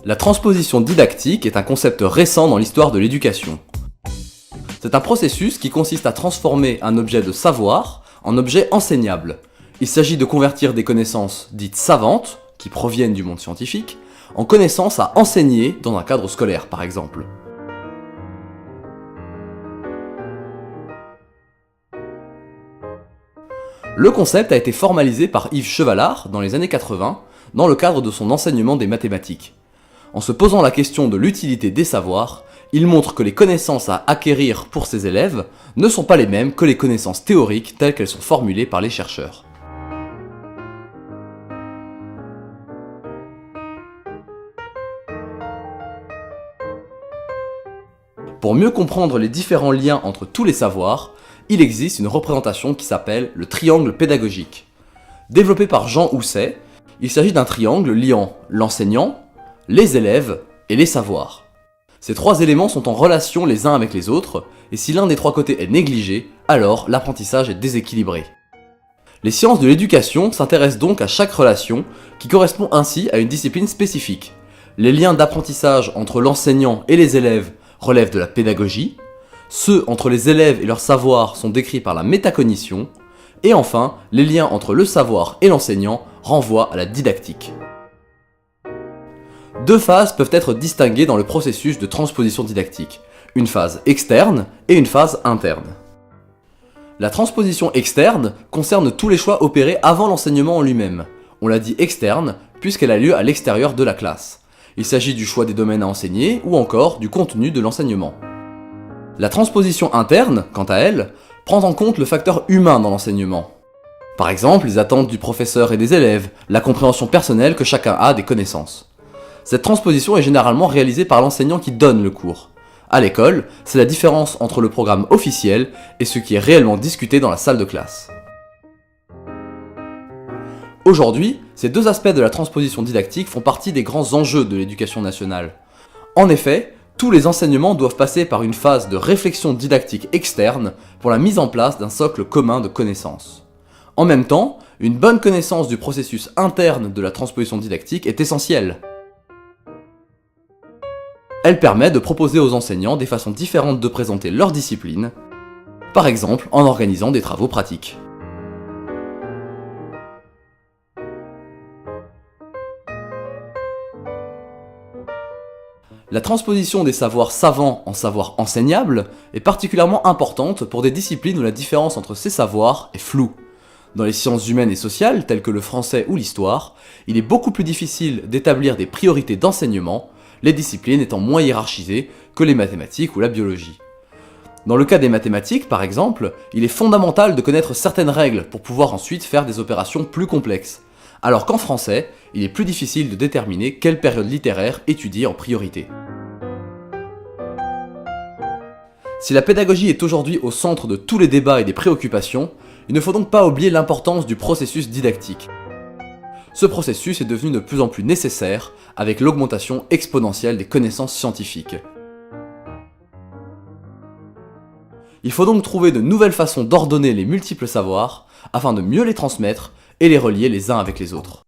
La transposition didactique est un concept récent dans l'histoire de l'éducation. C'est un processus qui consiste à transformer un objet de savoir en objet enseignable. Il s'agit de convertir des connaissances dites savantes, qui proviennent du monde scientifique, en connaissances à enseigner dans un cadre scolaire par exemple. Le concept a été formalisé par Yves Chevalard dans les années 80 dans le cadre de son enseignement des mathématiques. En se posant la question de l'utilité des savoirs, il montre que les connaissances à acquérir pour ses élèves ne sont pas les mêmes que les connaissances théoriques telles qu'elles sont formulées par les chercheurs. Pour mieux comprendre les différents liens entre tous les savoirs, il existe une représentation qui s'appelle le triangle pédagogique. Développé par Jean Housset, il s'agit d'un triangle liant l'enseignant, les élèves et les savoirs. Ces trois éléments sont en relation les uns avec les autres, et si l'un des trois côtés est négligé, alors l'apprentissage est déséquilibré. Les sciences de l'éducation s'intéressent donc à chaque relation, qui correspond ainsi à une discipline spécifique. Les liens d'apprentissage entre l'enseignant et les élèves relèvent de la pédagogie, ceux entre les élèves et leur savoir sont décrits par la métacognition, et enfin, les liens entre le savoir et l'enseignant renvoient à la didactique. Deux phases peuvent être distinguées dans le processus de transposition didactique, une phase externe et une phase interne. La transposition externe concerne tous les choix opérés avant l'enseignement en lui-même. On l'a dit externe puisqu'elle a lieu à l'extérieur de la classe. Il s'agit du choix des domaines à enseigner ou encore du contenu de l'enseignement. La transposition interne, quant à elle, prend en compte le facteur humain dans l'enseignement. Par exemple, les attentes du professeur et des élèves, la compréhension personnelle que chacun a des connaissances. Cette transposition est généralement réalisée par l'enseignant qui donne le cours. À l'école, c'est la différence entre le programme officiel et ce qui est réellement discuté dans la salle de classe. Aujourd'hui, ces deux aspects de la transposition didactique font partie des grands enjeux de l'éducation nationale. En effet, tous les enseignements doivent passer par une phase de réflexion didactique externe pour la mise en place d'un socle commun de connaissances. En même temps, une bonne connaissance du processus interne de la transposition didactique est essentielle. Elle permet de proposer aux enseignants des façons différentes de présenter leur discipline, par exemple en organisant des travaux pratiques. La transposition des savoirs savants en savoirs enseignables est particulièrement importante pour des disciplines où la différence entre ces savoirs est floue. Dans les sciences humaines et sociales, telles que le français ou l'histoire, il est beaucoup plus difficile d'établir des priorités d'enseignement, les disciplines étant moins hiérarchisées que les mathématiques ou la biologie. Dans le cas des mathématiques, par exemple, il est fondamental de connaître certaines règles pour pouvoir ensuite faire des opérations plus complexes, alors qu'en français, il est plus difficile de déterminer quelle période littéraire étudier en priorité. Si la pédagogie est aujourd'hui au centre de tous les débats et des préoccupations, il ne faut donc pas oublier l'importance du processus didactique. Ce processus est devenu de plus en plus nécessaire avec l'augmentation exponentielle des connaissances scientifiques. Il faut donc trouver de nouvelles façons d'ordonner les multiples savoirs afin de mieux les transmettre et les relier les uns avec les autres.